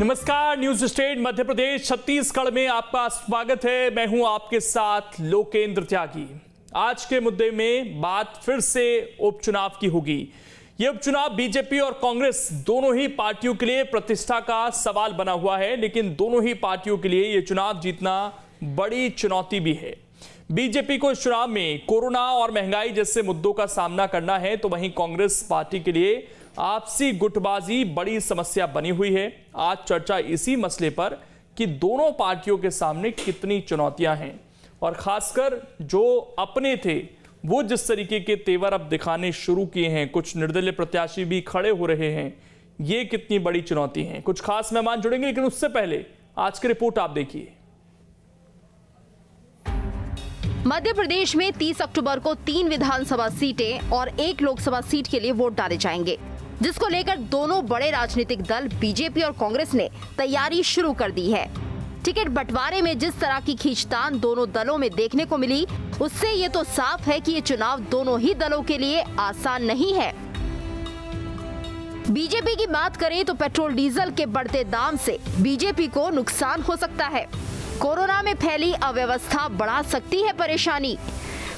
नमस्कार, news state Madhya Pradesh Chhattisgarh में आपका स्वागत है। मैं हूं आपके साथ लोकेंद्र त्यागी। आज के मुद्दे में बात फिर से उपचुनाव की होगी। यह उपचुनाव बीजेपी और कांग्रेस दोनों ही पार्टियों के लिए प्रतिष्ठा का सवाल बना हुआ है, लेकिन दोनों ही पार्टियों के लिए यह चुनाव जीतना बड़ी चुनौती भी है। बीजेपी को इस चुनाव में कोरोना और महंगाई जैसे मुद्दों का सामना करना है, तो वहीं कांग्रेस पार्टी के लिए आपसी गुटबाजी बड़ी समस्या बनी हुई है। आज चर्चा इसी मसले पर कि दोनों पार्टियों के सामने कितनी चुनौतियां हैं और खासकर जो अपने थे वो जिस तरीके के तेवर अब दिखाने शुरू किए हैं, कुछ निर्दलीय प्रत्याशी भी खड़े हो रहे हैं, ये कितनी बड़ी चुनौती है। कुछ खास मेहमान जुड़ेंगे, लेकिन उससे पहले आज की रिपोर्ट आप देखिए। मध्य प्रदेश में 30 अक्टूबर को 3 विधानसभा सीटें और 1 लोकसभा सीट के लिए वोट डाले जाएंगे, जिसको लेकर दोनों बड़े राजनीतिक दल बीजेपी और कांग्रेस ने तैयारी शुरू कर दी है। टिकट बंटवारे में जिस तरह की खींचतान दोनों दलों में देखने को मिली, उससे ये तो साफ है कि ये चुनाव दोनों ही दलों के लिए आसान नहीं है। बीजेपी की बात करें तो पेट्रोल डीजल के बढ़ते दाम से बीजेपी को नुकसान हो सकता है। कोरोना में फैली अव्यवस्था बढ़ा सकती है परेशानी,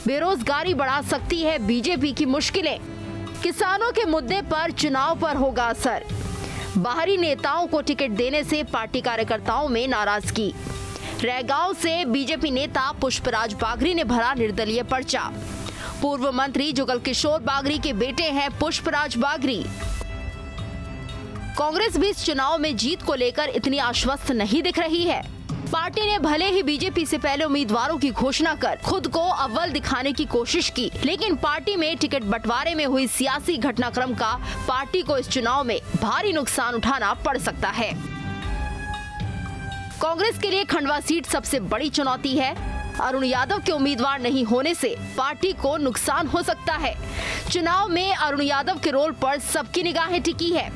बेरोजगारी बढ़ा सकती है बीजेपी की मुश्किलें, किसानों के मुद्दे पर चुनाव पर होगा असर, बाहरी नेताओं को टिकट देने से पार्टी कार्यकर्ताओं में नाराजगी। रैगांव से बीजेपी नेता पुष्पराज बागरी ने भरा निर्दलीय पर्चा। पूर्व मंत्री जुगल किशोर बागरी के बेटे हैं पुष्पराज बागरी। कांग्रेस भी इस चुनाव में जीत को लेकर इतनी आश्वस्त नहीं दिख रही है। पार्टी ने भले ही बीजेपी से पहले उम्मीदवारों की घोषणा कर खुद को अव्वल दिखाने की कोशिश की, लेकिन पार्टी में टिकट बंटवारे में हुई सियासी घटनाक्रम का पार्टी को इस चुनाव में भारी नुकसान उठाना पड़ सकता है। कांग्रेस के लिए खंडवा सीट सबसे बड़ी चुनौती है। अरुण यादव के उम्मीदवार नहीं होने से पार्टी को नुकसान हो सकता है। चुनाव में अरुण यादव के रोल पर सबकी निगाहें टिकी है।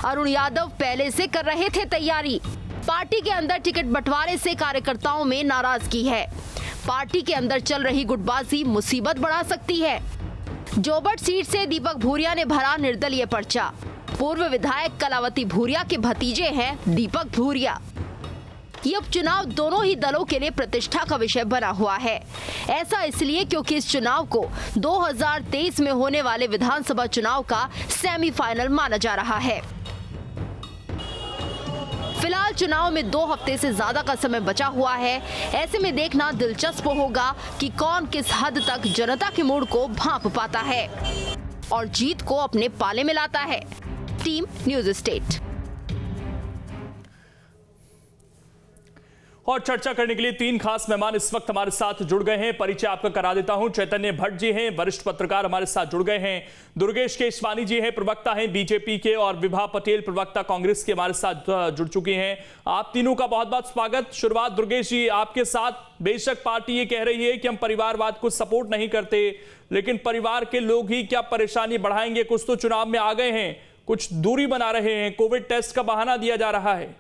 अरुण यादव पहले से कर रहे थे तैयारी। पार्टी के अंदर टिकट बंटवारे से कार्यकर्ताओं में नाराजगी है। पार्टी के अंदर चल रही गुटबाजी मुसीबत बढ़ा सकती है। जोबट सीट से दीपक भूरिया ने भरा निर्दलीय पर्चा। पूर्व विधायक कलावती भूरिया के भतीजे हैं दीपक भूरिया। ये उपचुनाव दोनों ही दलों के लिए प्रतिष्ठा का विषय बना हुआ है। ऐसा इसलिए क्योंकि इस चुनाव को 2023 में होने वाले विधानसभा चुनाव का सेमीफाइनल माना जा रहा है। फिलहाल चुनाव में 2 हफ्ते से ज्यादा का समय बचा हुआ है। ऐसे में देखना दिलचस्प होगा कि कौन किस हद तक जनता के मूड को भांप पाता है और जीत को अपने पाले में लाता है। Team news state. और चर्चा करने के लिए 3 खास मेहमान इस वक्त हमारे साथ जुड़ गए हैं। परिचय आपका करा देता हूं। चैतन्य भट्ट जी हैं, वरिष्ठ पत्रकार हमारे साथ जुड़ गए हैं। दुर्गेश केशवानी जी हैं, प्रवक्ता हैं बीजेपी के, और विभा पटेल प्रवक्ता कांग्रेस के हमारे साथ जुड़ चुकी हैं। आप तीनों का बहुत बहुत स्वागत। शुरुआत दुर्गेश जी आपके साथ। बेशक पार्टी ये कह रही है कि हम परिवारवाद को सपोर्ट नहीं करते, लेकिन परिवार के लोग ही क्या परेशानी बढ़ाएंगे। कुछ तो चुनाव में आ गए हैं, कुछ दूरी बना रहे हैं, कोविड टेस्ट का बहाना दिया जा रहा है।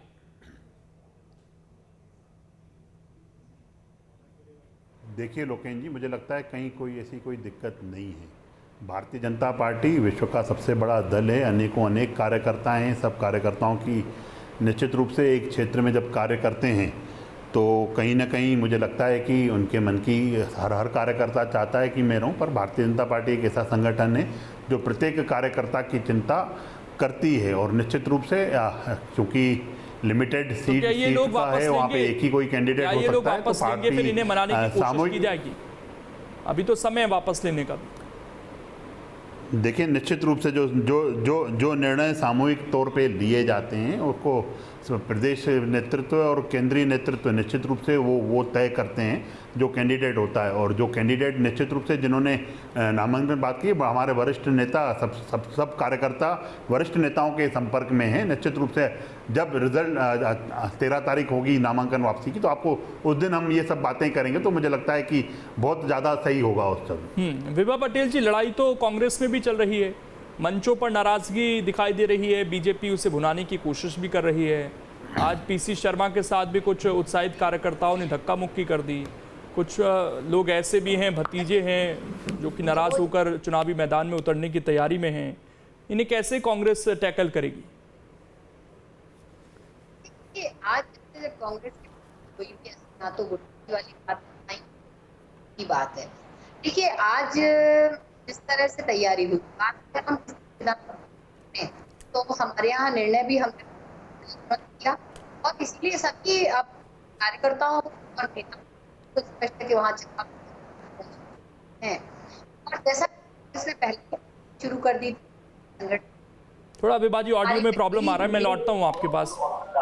देखिए लोकेन जी, मुझे लगता है कहीं कोई ऐसी कोई दिक्कत नहीं है। भारतीय जनता पार्टी विश्व का सबसे बड़ा दल है। अनेक कार्यकर्ता हैं। सब कार्यकर्ताओं की निश्चित रूप से एक क्षेत्र में जब कार्य करते हैं तो कहीं ना कहीं मुझे लगता है कि उनके मन की हर कार्यकर्ता चाहता है कि मैं रहूं, पर भारतीय जनता पार्टी एक ऐसा संगठन है जो प्रत्येक कार्यकर्ता की चिंता करती है। और निश्चित रूप से क्योंकि लिमिटेड सीट का है, वहाँ पे एक ही कोई कैंडिडेट हो सकता है, तो पार्टी फिर इन्हें मनाने की कोशिश की जाएगी। अभी तो समय है वापस लेने का। देखिए, निश्चित रूप से जो निर्णय सामूहिक तौर पे लिए जाते हैं उसको प्रदेश नेतृत्व और केंद्रीय नेतृत्व निश्चित रूप से वो तय करते हैं जो कैंडिडेट होता है। और जो कैंडिडेट निश्चित रूप से जिन्होंने नामांकन बात की, हमारे वरिष्ठ नेता सब कार्यकर्ता वरिष्ठ नेताओं के संपर्क में हैं। निश्चित रूप से जब रिजल्ट 13 तारीख होगी नामांकन वापसी की, तो आपको उस दिन हम ये सब बातें करेंगे, तो मुझे लगता है कि बहुत ज़्यादा सही होगा उस समय। विभा पटेल जी, लड़ाई तो कांग्रेस में भी चल रही है। मंचों पर नाराजगी दिखाई दे रही है, बीजेपी उसे भुनाने की कोशिश भी कर रही है। आज पीसी शर्मा के साथ भी कुछ उत्साहित कार्यकर्ताओं ने धक्का मुक्की कर दी। कुछ लोग ऐसे भी हैं, भतीजे हैं, जो कि नाराज होकर चुनावी मैदान में उतरने की तैयारी में हैं। इन्हें कैसे कांग्रेस टैकल करेगी? आज जब कांग्रेस कोई भी ना तो गुटबाजी वाली बात नहीं की बात है। देखिए आज जिस तरह से तैयारी हुई बात हम तो हमारे यहाँ निर्णय भी हमने किया और इसलिए सभी अब कार्यकर्ताओं और नेता को स्पष्ट है कि वहाँ है और जैसा इसने पहले शुरू कर दी थोड़ा विभा जी ऑडियो में प्रॉब्लम आ रहा है, मैं लौटता हूँ आपके पास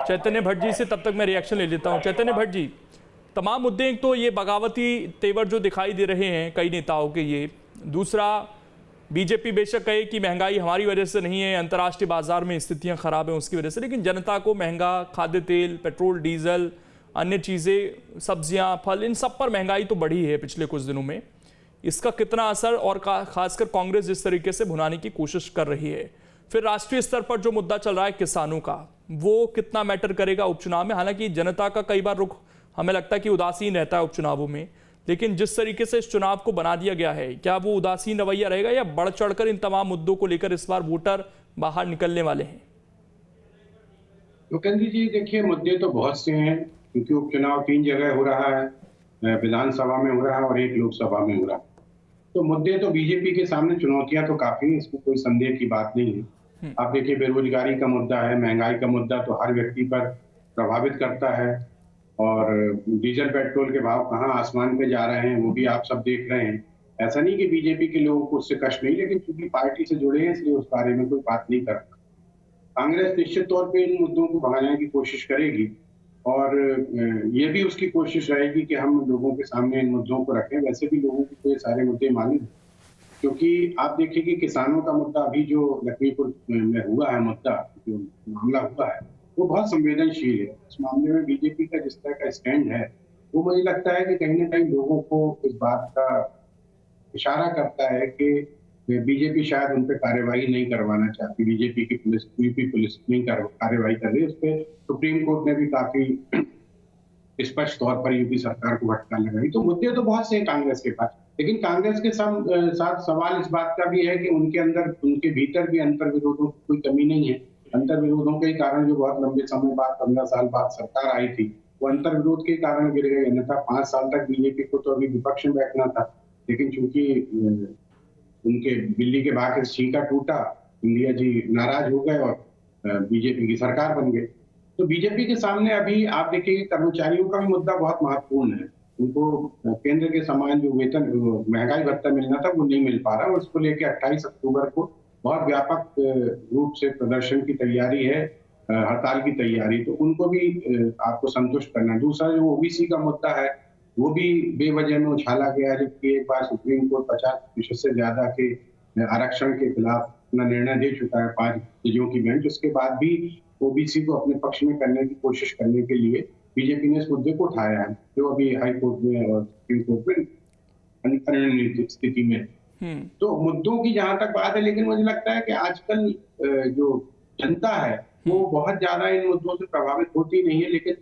चैतन्य भट्ट जी से, तब तक मैं रिएक्शन ले लेता हूँ। चैतन्य भट्ट जी, तमाम मुद्दे एक तो ये बगावती तेवर जो दिखाई दे रहे हैं कई नेताओं के, ये दूसरा बीजेपी बेशक कहे कि महंगाई हमारी वजह से नहीं है, अंतर्राष्ट्रीय बाजार में स्थितियां खराब हैं उसकी वजह से, लेकिन जनता को महंगा खाद्य तेल, पेट्रोल, डीजल, अन्य चीज़ें, सब्जियां, फल, इन सब पर महंगाई तो बढ़ी है पिछले कुछ दिनों में। इसका कितना असर और खासकर कांग्रेस जिस तरीके से भुनाने की कोशिश कर रही है, फिर राष्ट्रीय स्तर पर जो मुद्दा चल रहा है किसानों का, वो कितना मैटर करेगा उपचुनाव में? हालांकि जनता का कई बार रुख हमें लगता है कि उदासीन रहता है उपचुनावों में, लेकिन जिस तरीके से इस चुनाव को बना दिया गया है, क्या वो उदासीन रवैया रहेगा या बढ़ चढ़कर इन तमाम मुद्दों को लेकर इस बार वोटर बाहर निकलने वाले हैं? लोकेंद्र जी देखिए, मुद्दे तो बहुत से हैं क्योंकि उपचुनाव 3 जगह हो रहा है, विधानसभा में हो रहा है और एक लोकसभा में हो रहा है। तो मुद्दे तो बीजेपी के सामने चुनौतियां तो काफी हैं, इसमें कोई संदेह की बात नहीं है। आप देखिए बेरोजगारी का मुद्दा है, महंगाई का मुद्दा तो हर व्यक्ति पर प्रभावित करता है और डीजल पेट्रोल के भाव कहाँ आसमान पे जा रहे हैं वो भी आप सब देख रहे हैं। ऐसा नहीं कि बीजेपी के लोगों को उससे कष्ट नहीं, लेकिन चूंकि पार्टी से जुड़े हैं इसलिए उस बारे में कोई बात नहीं करता। कांग्रेस निश्चित तौर पे इन मुद्दों को बढ़ाने की कोशिश करेगी और ये भी उसकी कोशिश रहेगी कि हम लोगों के सामने इन मुद्दों को रखें। वैसे भी लोगों को ये सारे मुद्दे मालूम हैं, क्योंकि आप देखिए कि किसानों का मुद्दा अभी जो लखीमपुर में हुआ है, मुद्दा जो मामला हुआ है वो बहुत संवेदनशील है। इस मामले में बीजेपी का जिस तरह का स्टैंड है वो मुझे लगता है कि कहीं ना कहीं लोगों को इस बात का इशारा करता है कि बीजेपी शायद उन पर कार्यवाही नहीं करवाना चाहती। बीजेपी की पुलिस, यूपी पुलिस नहीं कार्यवाही कर रही। उस पर सुप्रीम कोर्ट ने भी काफी स्पष्ट तौर पर यूपी सरकार को फटकार लगाई। तो मुद्दे तो बहुत से हैं कांग्रेस के पास, लेकिन कांग्रेस के साथ सवाल इस बात का भी है कि उनके अंदर, उनके भीतर भी अंतर विरोधों की कोई कमी नहीं है। अंतर विरोधों के कारण जो बहुत लंबे समय बाद 15 साल बाद सरकार आई थी वो अंतर विरोध के कारण गिर गई। अन्यथा 5 साल तक बीजेपी को तो अभी विपक्ष में बैठना था, लेकिन चूंकि उनके दिल्ली के बाहर छींका टूटा, इंडिया जी नाराज हो गए और बीजेपी की सरकार बन गई। तो बीजेपी के सामने अभी आप देखिए कर्मचारियों का भी मुद्दा बहुत महत्वपूर्ण है। उनको केंद्र के समान जो वेतन, महंगाई भत्ता मिलना था वो नहीं मिल पा रहा और उसको लेकर 28 अक्टूबर को बहुत व्यापक रूप से प्रदर्शन की तैयारी है, हड़ताल की तैयारी। तो उनको भी आपको संतुष्ट करना। दूसरा जो ओबीसी का मुद्दा है वो भी बेवजह में उछाला गया, जबकि एक बार सुप्रीम कोर्ट 50% से ज्यादा के आरक्षण के खिलाफ अपना निर्णय दे चुका है 5 जजों की बेंच। उसके बाद भी ओबीसी को अपने पक्ष में करने की कोशिश करने के लिए बीजेपी ने इस मुद्दे को उठाया है, जो अभी हाई कोर्ट में और सुप्रीम कोर्ट में अनिर्णित स्थिति में। तो मुद्दों की जहां तक बात है, लेकिन मुझे लगता है कि आजकल जो जनता है वो बहुत ज्यादा इन मुद्दों से प्रभावित होती नहीं है, लेकिन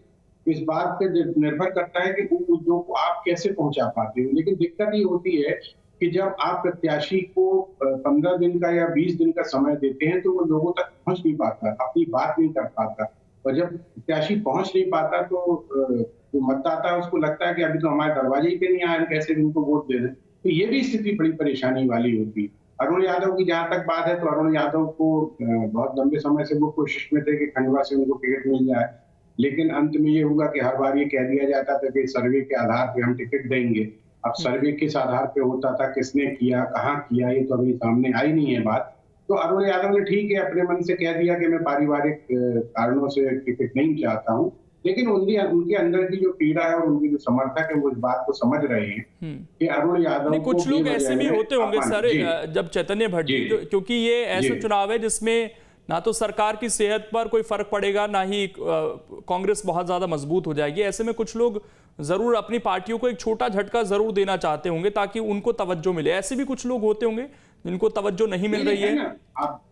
इस बात पे निर्भर करता है कि उन मुद्दों को आप कैसे पहुंचा पाते हो। लेकिन दिक्कत ये होती है कि जब आप प्रत्याशी को 15 दिन का या 20 दिन का समय देते हैं तो वो लोगों तक पहुंच नहीं पाता, अपनी बात नहीं कर पाता। और जब प्रत्याशी पहुंच नहीं पाता तो जो मतदाता है उसको लगता है कि अभी तो हमारे दरवाजे ही पे नहीं आए, कैसे उनको वोट दे दें। तो ये भी स्थिति बड़ी परेशानी वाली होती है। अरुण यादव की जहां तक बात है तो अरुण यादव को बहुत लंबे समय से वो कोशिश में थे कि खंडवा से उनको टिकट मिल जाए, लेकिन अंत में ये हुआ कि हर बार ये कह दिया जाता था कि सर्वे के आधार पे हम टिकट देंगे। अब सर्वे किस आधार पे होता था, किसने किया, कहाँ किया, ये तो अभी सामने आई नहीं है बात। तो अरुण यादव ने ठीक है अपने मन से कह दिया कि मैं पारिवारिक कारणों से टिकट नहीं चाहता हूँ, लेकिन उनके अंदर की जो पीड़ा है और उनके जो समर्थक है वो इस बात को समझ रहे हैं कि अरुण यादव को कुछ लोग ऐसे भी होते होंगे सर, जब चैतन्य भट्ट जी, क्योंकि ये ऐसा चुनाव है जिसमें ना तो सरकार की सेहत पर कोई फर्क पड़ेगा, ना ही कांग्रेस बहुत ज्यादा मजबूत हो जाएगी। ऐसे में कुछ लोग जरूर अपनी पार्टियों को एक छोटा झटका जरूर देना चाहते होंगे ताकि उनको तवज्जो मिले। ऐसे भी कुछ लोग होते होंगे जिनको तवज्जो नहीं मिल रही है। आप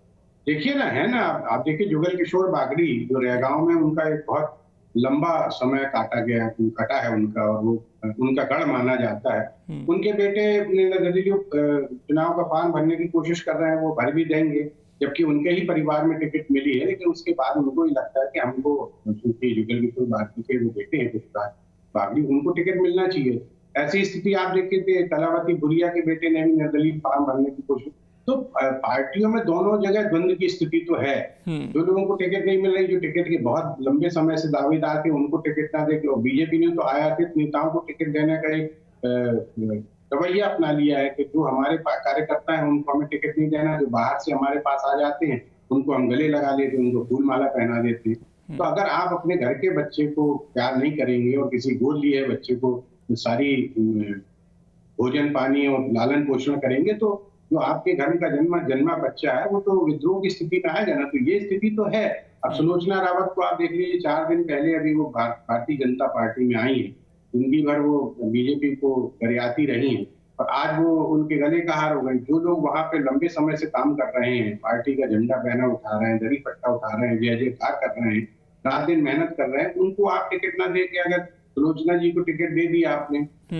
देखिए ना, है ना, आप देखिए जुगल किशोर बागड़ी जो रेगांव में उनका एक बहुत लंबा समय कटा है उनका, और वो उनका गढ़ माना जाता है। उनके बेटे निर्दलीय चुनाव का फॉर्म भरने की कोशिश कर रहे हैं, वो भर भी देंगे। जबकि उनके ही परिवार में टिकट मिली है, लेकिन उसके बाद उनको ही लगता है कि हमको, चूंकि जुगल किशोर भारती के वो बेटे हैं बाबली, उनको टिकट मिलना चाहिए। ऐसी स्थिति आप देखते थे कलावती भुरिया के बेटे ने भी निर्दलीय फॉर्म भरने की कोशिश। तो पार्टियों में दोनों जगह द्वंद्व की स्थिति तो है। जो लोगों को टिकट नहीं मिल रही, जो टिकट के बहुत लंबे समय से दावेदार थे, उनको टिकट ना दे, बीजेपी ने तो आयातित नेताओं को टिकट देने का एक रवैया अपना लिया है कि जो हमारे कार्यकर्ता हैं उनको हमें टिकट नहीं देना, जो बाहर से हमारे पास आ जाते हैं उनको हम गले लगा लेते, उनको फूल माला पहना देते। तो अगर आप अपने घर के बच्चे को प्यार नहीं करेंगे और किसी गोद लिए बच्चे को सारी भोजन पानी और लालन पोषण करेंगे, तो जो आपके घर का जन्मा बच्चा है वो तो विद्रोह की स्थिति में आएगा ना। तो ये स्थिति तो है। अब सुलोचना रावत को आप देख लीजिए, 4 दिन पहले अभी वो भारतीय जनता पार्टी में आई है, जिंदगी भर वो बीजेपी को गरियाती रही हैं और आज वो उनके गले का हार हो गई। जो लोग वहां पे लंबे समय से काम कर रहे हैं, पार्टी का झंडा बैनर उठा रहे हैं, दरी पट्टा उठा रहे हैं, जय जयकार कर रहे हैं, रात दिन मेहनत कर रहे हैं, उनको आप टिकट ना दे के अगर सुलोचना जी को टिकट दे दिया आपने।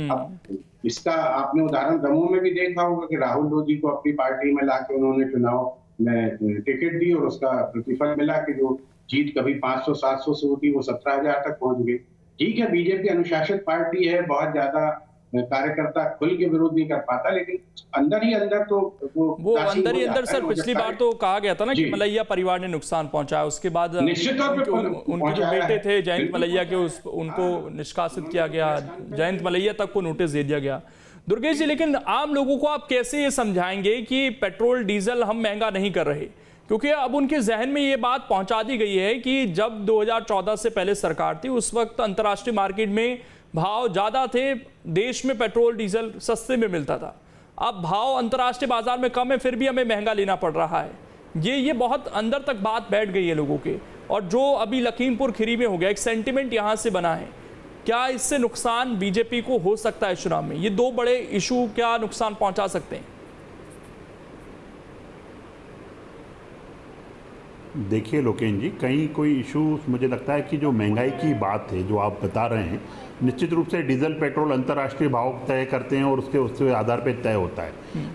अब इसका आपने उदाहरण दमोह में भी देखा होगा कि राहुल लोधी को अपनी पार्टी में लाके उन्होंने चुनाव में टिकट दी और उसका प्रतिफल मिला कि जो जीत कभी 500-700 से होती वो 17,000 तक पहुंच गई। ठीक है, बीजेपी अनुशासित पार्टी है, बहुत ज्यादा कार्यकर्ता खुल के विरोध नहीं कर पाता, लेकिन अंदर ही अंदर तो वो अंदर ही अंदर सर पिछली बार तो कहा गया था ना कि मलैया परिवार ने नुकसान पहुंचाया, उसके बाद निश्चित तौर पे उनके जो बेटे थे जयंत मलैया के उनको निष्कासित किया गया, जयंत मलैया तक को नोटिस दे दिया गया। दुर्गेश जी, लेकिन आम लोगों को आप कैसे ये समझाएंगे कि पेट्रोल डीजल हम महंगा नहीं कर रहे, क्योंकि अब उनके जहन में ये बात पहुंचा दी गई है कि जब 2014 से पहले सरकार थी उस वक्त अंतर्राष्ट्रीय मार्केट में भाव ज़्यादा थे, देश में पेट्रोल डीजल सस्ते में मिलता था। अब भाव अंतर्राष्ट्रीय बाजार में कम है, फिर भी हमें महंगा लेना पड़ रहा है। ये बहुत अंदर तक बात बैठ गई है लोगों के, और जो अभी लखीमपुर खीरी में हो गया, एक सेंटिमेंट यहाँ से बना है, क्या इससे नुकसान बीजेपी को हो सकता है चुनाव में? ये 2 बड़े इशू क्या नुकसान पहुंचा सकते हैं? देखिए लोकेन जी, कहीं कोई इशू मुझे लगता है कि जो महंगाई की बात है जो आप बता रहे हैं, निश्चित रूप से डीजल पेट्रोल अंतर्राष्ट्रीय भाव तय करते हैं और उसके आधार पर तय होता है।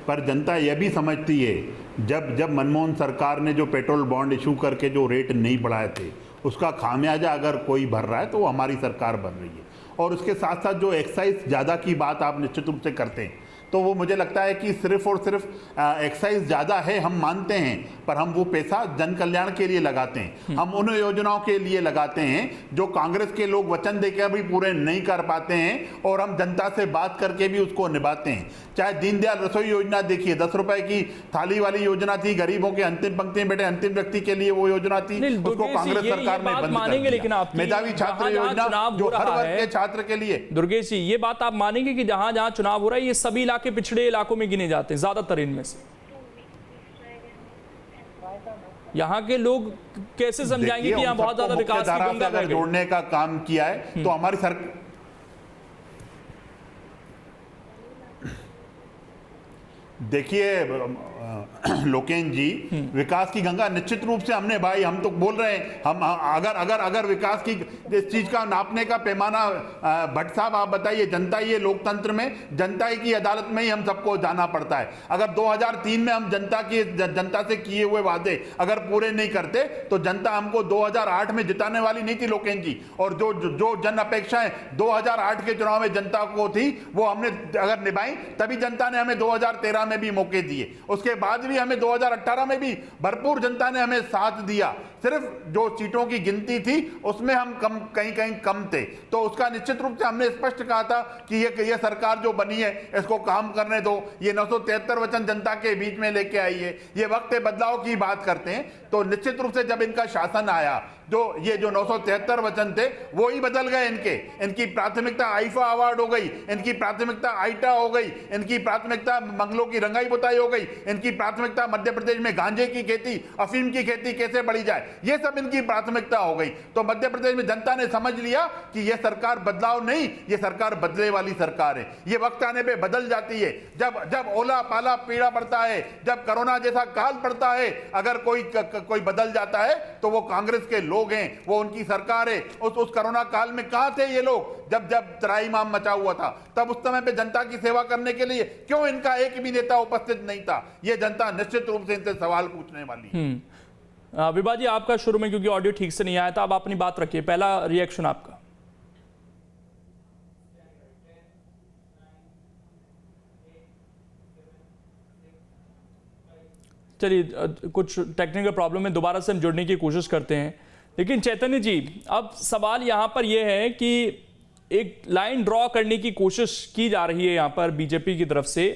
पर जनता यह भी समझती है, जब मनमोहन सरकार ने जो पेट्रोल बॉन्ड इशू करके जो रेट नहीं बढ़ाए थे, उसका खामियाजा अगर कोई भर रहा है तो वो हमारी सरकार भर रही है। और उसके साथ साथ जो एक्साइज ज़्यादा की बात आप निश्चित रूप से करते हैं, तो वो मुझे लगता है कि सिर्फ और सिर्फ एक्साइज ज़्यादा है हम मानते हैं, पर हम वो पैसा जन कल्याण के लिए लगाते हैं, हम उन योजनाओं के लिए लगाते हैं जो कांग्रेस के लोग वचन देकर भी पूरे नहीं कर पाते हैं, और हम जनता से बात करके भी उसको निभाते हैं। चाहे दीनदयाल रसोई योजना देखिए, 10 रुपए की थाली वाली योजना थी, गरीबों के अंतिम पंक्ति में बैठे अंतिम व्यक्ति के लिए वो योजना थी, उसको कांग्रेस सरकार ने बंद कर दिया। मेधावी छात्र योजना जो हर वर्ग के छात्र के लिए। दुर्गेश जी, ये बात आप मानेंगे कि जहां जहां चुनाव हो रहा है ये सभी इलाके पिछड़े इलाकों में गिने जाते हैं, ज्यादातर इनमें से? यहाँ के लोग कैसे समझाएंगे कि यहाँ बहुत ज्यादा विकास की गंगा बह गई? जोड़ने का काम किया है तो हमारी सरकार, देखिए लोकेन जी, विकास की गंगा निश्चित रूप से हमने, भाई हम तो बोल रहे हैं, हम अगर विकास की इस चीज का नापने का पैमाना, भट्ट साहब आप बताइए, जनता ही है लोकतंत्र में, जनता की अदालत में ही हम सबको जाना पड़ता है। अगर 2003 में हम जनता से किए हुए वादे अगर पूरे नहीं करते तो जनता हमको 2008 में जिताने वाली नहीं थी लोकेन जी। और जो जन अपेक्षाएं 2008 के चुनाव में जनता को थी वो हमने अगर निभाई, तभी जनता ने हमें 2013 में भी मौके दिए, उसके बाद भी हमें 2018 में भी भरपूर जनता ने हमें साथ दिया। सिर्फ जो सीटों की गिनती थी उसमें हम कहीं कम थे, तो उसका निश्चित रूप से हमने स्पष्ट कहा था कि ये सरकार जो बनी है इसको काम करने दो। ये 973 वचन जनता के बीच में लेके आई है, ये वक्त बदलाव की बात करते हैं, तो निश्चित रूप से जब इनका शासन आया, जो 973 वचन थे वो ही बदल गए। इनकी प्राथमिकता आईफा अवार्ड हो गई, इनकी प्राथमिकता आईटा हो गई, इनकी प्राथमिकता मंगलों की रंगाई पुताई हो गई, इनकी प्राथमिकता मध्य प्रदेश में गांजे की खेती, अफीम की खेती कैसे बढ़ी जाए, ये सब इनकी प्राथमिकता हो गई। तो मध्य प्रदेश में जनता ने समझ लिया कि यह सरकार बदलाव नहीं, ये सरकार बदले वाली सरकार है, ये वक्त आने पे बदल जाती है। जब ओला पाला पीड़ा पड़ता है, जब कोरोना जैसा काल पड़ता है, अगर कोई बदल जाता है तो वो कांग्रेस के लोग हैं, वो उनकी सरकार है। उस कोरोना काल में कहां थे ये लोग? जब त्राहिमाम मचा हुआ था, तब उस समय पे जनता की सेवा करने के लिए क्यों इनका एक भी नेता उपस्थित नहीं था? ये जनता निश्चित रूप से इनसे सवाल पूछने वाली है। विभा जी, आपका शुरू में क्योंकि ऑडियो ठीक से नहीं आया था, अब अपनी बात रखिए, पहला रिएक्शन आपका। चलिए, कुछ टेक्निकल प्रॉब्लम में दोबारा से हम जुड़ने की कोशिश करते हैं। लेकिन चैतन्य जी, अब सवाल यहाँ पर यह है कि एक लाइन ड्रॉ करने की कोशिश की जा रही है यहाँ पर बीजेपी की तरफ से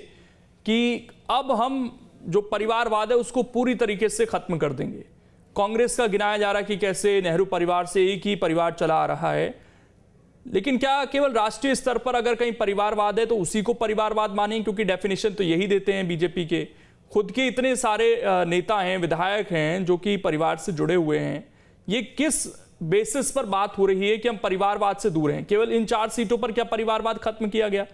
कि अब हम जो परिवारवाद है उसको पूरी तरीके से खत्म कर देंगे। कांग्रेस का गिनाया जा रहा है कि कैसे नेहरू परिवार से एक ही परिवार चला आ रहा है, लेकिन क्या केवल राष्ट्रीय स्तर पर अगर कहीं परिवारवाद है तो उसी को परिवारवाद मानें? क्योंकि डेफिनेशन तो यही देते हैं बीजेपी के खुद के इतने सारे नेता हैं, विधायक हैं जो कि परिवार से जुड़े हुए हैं। ये किस बेसिस पर बात हो रही है कि हम परिवारवाद से दूर हैं? केवल इन 4 सीटों पर क्या परिवारवाद खत्म किया गया?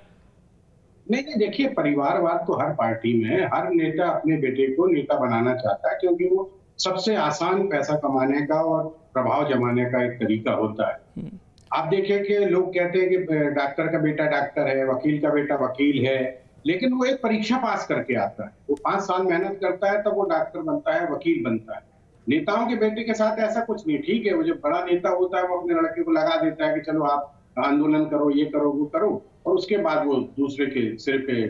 नहीं, देखिए, परिवारवाद तो हर पार्टी में है। हर नेता अपने बेटे को नेता बनाना चाहता है क्योंकि वो सबसे आसान पैसा कमाने का और प्रभाव जमाने का एक तरीका होता है। आप देखिए कि लोग कहते हैं कि डॉक्टर का बेटा डॉक्टर है, वकील का बेटा वकील है, लेकिन वो एक परीक्षा पास करके आता है। वो 5 साल मेहनत करता है, तब वो डॉक्टर बनता है, वकील बनता है। नेताओं के बेटे के साथ ऐसा कुछ नहीं। ठीक है, वो जब बड़ा नेता होता है वो अपने लड़के को लगा देता है कि चलो आप आंदोलन करो, ये करो, वो करो, और उसके बाद वो दूसरे के सिर पे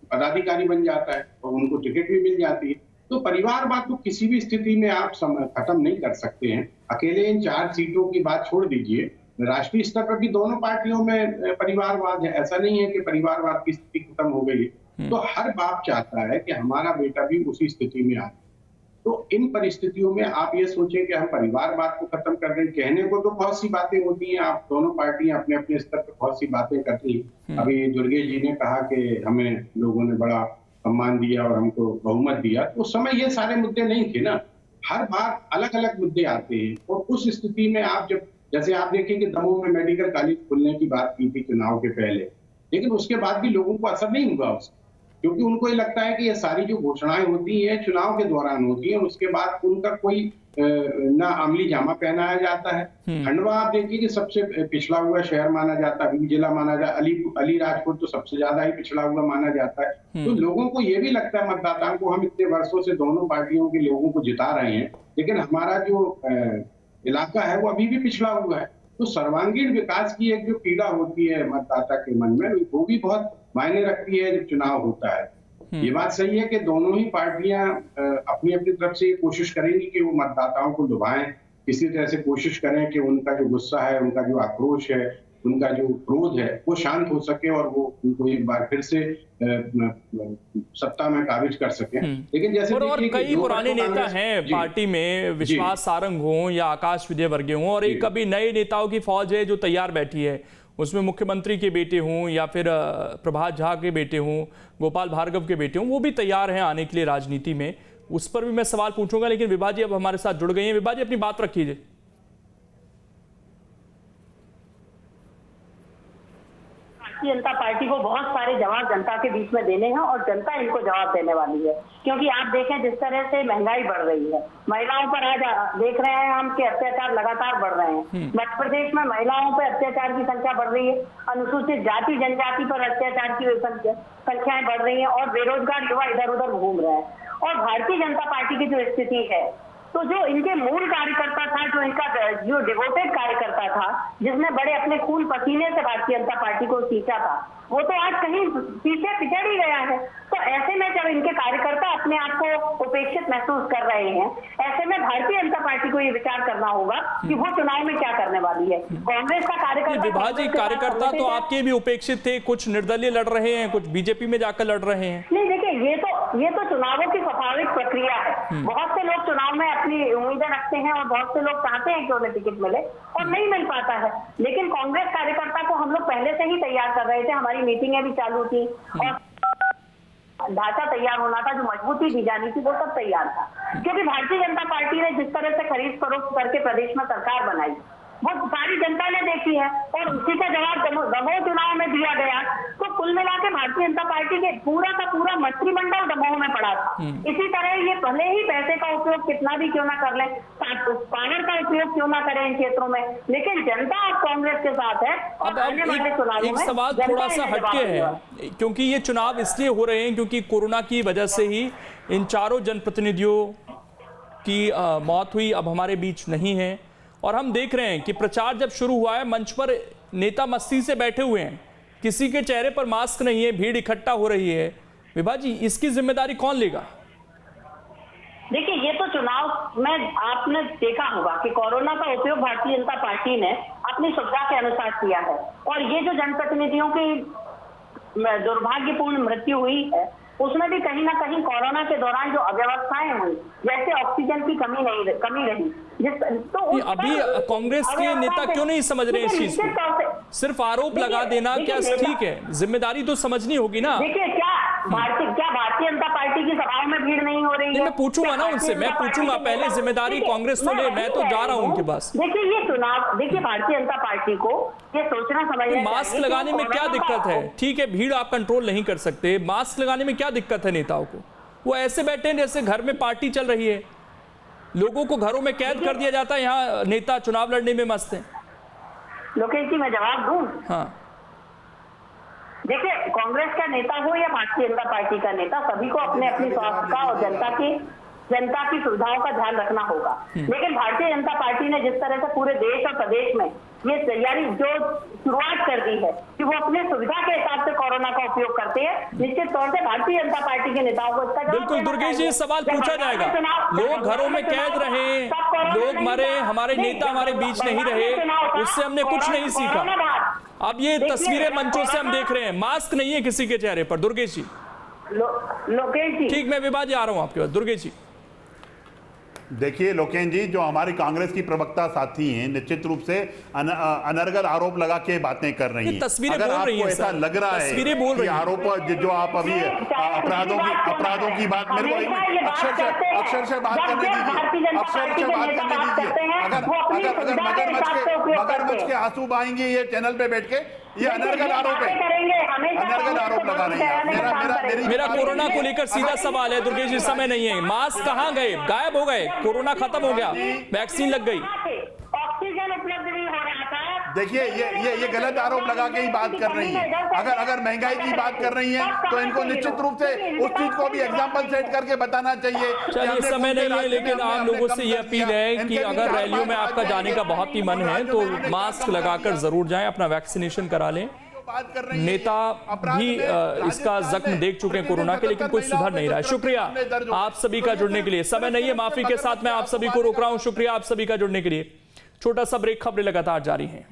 पदाधिकारी बन जाता है और उनको टिकट भी मिल जाती है। तो परिवारवाद को किसी भी स्थिति में आप खत्म नहीं कर सकते हैं। अकेले इन 4 सीटों की बात छोड़ दीजिए, राष्ट्रीय स्तर पर भी दोनों पार्टियों में परिवारवाद है। ऐसा नहीं है कि परिवारवाद की स्थिति खत्म हो गई है। तो हर बाप चाहता है कि हमारा बेटा भी उसी स्थिति में आए। तो इन परिस्थितियों में आप ये सोचें कि हम परिवारवाद को खत्म कर दें। कहने को तो बहुत सी बातें होती हैं, आप दोनों पार्टियां अपने अपने स्तर पर बहुत सी बातें करती हैं। अभी दुर्गेश जी ने कहा कि हमें लोगों ने बड़ा सम्मान दिया और हमको बहुमत दिया, तो उस समय ये सारे मुद्दे नहीं थे ना। हर बार अलग अलग मुद्दे आते हैं और उस स्थिति में आप जैसे आप देखिए कि दमोह में मेडिकल कॉलेज खुलने की बात की थी चुनाव के पहले, लेकिन उसके बाद भी लोगों को असर नहीं हुआ उससे, क्योंकि उनको ये लगता है कि ये सारी जो घोषणाएं होती हैं चुनाव के दौरान होती हैं, उसके बाद उनका कोई ना अमली जामा पहनाया जाता है। खंडवा आप देखिए कि सबसे पिछड़ा हुआ शहर माना जाता है, जिला माना जाता है, अलीराजपुर तो सबसे ज्यादा ही पिछड़ा हुआ माना जाता है। तो लोगों को ये भी लगता है, मतदाताओं को, हम इतने वर्षों से दोनों पार्टियों के लोगों को जिता रहे हैं, लेकिन हमारा जो इलाका है वो अभी भी पिछड़ा हुआ है। तो सर्वांगीण विकास की एक जो पीड़ा होती है मतदाता के मन में, वो भी बहुत मायने रखती है जब चुनाव होता है। ये बात सही है कि दोनों ही पार्टियां अपनी अपनी तरफ से कोशिश करेंगी कि वो मतदाताओं को लुभाएं, किसी तरह से कोशिश करें कि उनका जो गुस्सा है, उनका जो आक्रोश है, उनका जो क्रोध है वो शांत हो सके और वो उनको एक बार फिर से सत्ता में काबिज कर सके। लेकिन जैसे और कई पुराने नेता हैं पार्टी में, विश्वास सारंग हो या आकाश विजयवर्गीय हो, और एक अभी नए नेताओं की फौज है जो तैयार बैठी है। उसमें मुख्यमंत्री के बेटे हों या फिर प्रभात झा के बेटे हों, गोपाल भार्गव के बेटे हों, वो भी तैयार हैं आने के लिए राजनीति में। उस पर भी मैं सवाल पूछूंगा, लेकिन विभा जी अब हमारे साथ जुड़ गई हैं। विभा जी, अपनी बात रखिए। भारतीय जनता पार्टी को बहुत सारे जवाब जनता के बीच में देने हैं और जनता इनको जवाब देने वाली है, क्योंकि आप देखें जिस तरह से महंगाई बढ़ रही है, महिलाओं पर आज देख रहे हैं हम कि अत्याचार लगातार बढ़ रहे हैं। मध्य प्रदेश में महिलाओं पर अत्याचार की संख्या बढ़ रही है, अनुसूचित जाति जनजाति पर अत्याचार की संख्याएं बढ़ रही है और बेरोजगार युवा इधर उधर घूम रहे हैं। और भारतीय जनता पार्टी की जो स्थिति है, तो जो इनके मूल कार्यकर्ता था, जो इनका जो डिवोटेड कार्यकर्ता था, जिसने बड़े अपने खून पसीने से भारतीय जनता पार्टी को सींचा था, वो तो आज कहीं पीछे पिछड़ ही गया है। तो ऐसे में जब इनके कार्यकर्ता अपने आप को उपेक्षित महसूस कर रहे हैं, ऐसे में भारतीय जनता पार्टी को ये विचार करना होगा कि वो चुनाव में क्या करने वाली है। कांग्रेस का कार्यकर्ता तो आपके भी उपेक्षित थे, कुछ निर्दलीय लड़ रहे हैं, कुछ बीजेपी में जाकर लड़ रहे हैं। नहीं, देखिए, ये तो चुनावों की स्वाभाविक प्रक्रिया है। बहुत से लोग चुनाव में अपनी उम्मीदें रखते हैं और बहुत से लोग चाहते हैं कि उन्हें टिकट मिले और नहीं मिल पाता है। लेकिन कांग्रेस कार्यकर्ता को हम लोग पहले से ही तैयार कर रहे थे, हमारी मीटिंगें भी चालू थी और ढांचा तैयार होना था, जो मजबूती दी जानी थी वो सब तैयार था। क्योंकि भारतीय जनता पार्टी ने जिस तरह से खरीद फरोख्त करके प्रदेश में सरकार बनाई, वो सारी जनता ने देखी है और उसी का जवाब दमोह चुनाव में दिया गया। तो कुल मिला के भारतीय जनता पार्टी के पूरा का पूरा मंत्रिमंडल दमोह में पड़ा था। इसी तरह ये भले ही पैसे का उपयोग कितना भी क्यों ना कर ले, पावर का उपयोग क्यों ना करें इन क्षेत्रों में, लेकिन जनता अब कांग्रेस के साथ है। और आने वाले चुनावों में सवाल थोड़ा सा हटके है, क्योंकि ये चुनाव इसलिए हो रहे हैं क्योंकि कोरोना की वजह से ही इन चारों जनप्रतिनिधियों की मौत हुई, अब हमारे बीच नहीं है। और हम देख रहे हैं कि प्रचार जब शुरू हुआ है, मंच पर नेता मस्ती से बैठे हुए हैं, किसी के चेहरे पर मास्क नहीं है, भीड़ इकट्ठा हो रही है। विभा जी, इसकी जिम्मेदारी कौन लेगा? देखिए, ये तो चुनाव में आपने देखा होगा कि कोरोना का उपयोग भारतीय जनता पार्टी ने अपनी सुविधा के अनुसार किया है। और ये जो जनप्रतिनिधियों की दुर्भाग्यपूर्ण मृत्यु हुई है, उसमें भी कहीं ना कहीं कोरोना के दौरान जो अव्यवस्थाएं हुई, जैसे ऑक्सीजन की कमी रही, तो अभी कांग्रेस के नेता क्यों नहीं समझ रहे इस चीज को? सिर्फ आरोप लगा देना क्या ठीक है? जिम्मेदारी तो समझनी होगी ना। देखिए, क्या भारतीय जनता पार्टी की सभाओं में भीड़ नहीं हो रही है? मैं पूछूंगा ना उनसे, मैं पूछूंगा पहले जिम्मेदारी कांग्रेस तो ले, मैं तो जा रहा हूं उनके पास। देखिए, ये चुनाव, देखिए भारतीय जनता पार्टी को ये सोचना समझना, मास्क लगाने में क्या दिक्कत है? ठीक है, भीड़ आप कंट्रोल नहीं कर सकते, मास्क लगाने में क्या दिक्कत है नेताओं को? वो ऐसे बैठे हैं जैसे घर में पार्टी चल रही है, लोगों को घरों में कैद कर दिया जाता है, यहाँ नेता चुनाव लड़ने में मस्त है। लोकेश जी, मैं जवाब दूं? हाँ, देखिए, कांग्रेस का नेता हो या भारतीय जनता पार्टी का नेता, सभी को अपने अपने स्वास्थ्य का और जनता की सुविधाओं का ध्यान रखना होगा। लेकिन भारतीय जनता पार्टी ने जिस तरह से पूरे देश और प्रदेश में ये तैयारी जो शुरुआत कर दी है कि वो अपने सुविधा के हिसाब से कोरोना का उपयोग करते हैं, निश्चित तौर से भारतीय जनता पार्टी के नेताओं को इसका बिल्कुल दुर्गेश जी, सवाल पूछा जाएगा। लोग घरों में कैद रहे, लोग मरे, हमारे नेता हमारे बीच नहीं रहे, उससे हमने कुछ नहीं सीखा। अब ये तस्वीरें मंचों से हम देख रहे हैं, मास्क नहीं है किसी के चेहरे पर। दुर्गेश जी, लोकेश जी, ठीक, मैं विभा जी आ रहा हूं आपके पास। दुर्गेश जी, देखिए लोकेन जी, जो हमारी कांग्रेस की प्रवक्ता साथी हैं, निश्चित रूप से अनर्गल आरोप लगा के बातें कर रही हैं। तस्वीरें अगर बोल रही आपको हैं, ऐसा लग रहा है कि आरोप जो आप अभी अपराधों की बात, मेरे को अक्षरशः बात करने दीजिए, अक्षरशः बात करने दीजिए। अगर मगरमच्छ के आंसू बहाएंगे ये चैनल पे बैठ के, ये अनर्गल आरोप है, अनर्गल आरोप लगा रही है। मेरा कोरोना को लेकर सीधा सवाल है दुर्गेश जी, समय नहीं है। मास्क कहां गए? गायब हो गए? कोरोना खत्म हो गया, वैक्सीन लग गई, ऑक्सीजन उपलब्ध नहीं हो रहा था। देखिए, ये गलत आरोप लगा के ही बात कर रही है। अगर महंगाई की बात कर रही है तो इनको निश्चित रूप से उस चीज को भी एग्जाम्पल सेट करके बताना चाहिए। चलिए, समय नहीं है, लेकिन आम लोगों से ये अपील है कि अगर रैलियों में आपका जाने का बहुत ही मन है तो मास्क लगाकर जरूर जाएं, अपना वैक्सीनेशन करा लें। नेता भी इसका जख्म देख चुके हैं कोरोना के, लेकिन कोई सुधर नहीं रहा है। शुक्रिया आप सभी का जुड़ने के लिए। समय नहीं है, माफी के साथ मैं आप सभी को रोक रहा हूं। शुक्रिया आप सभी का जुड़ने के लिए। छोटा सा ब्रेक, खबरें लगातार जारी हैं।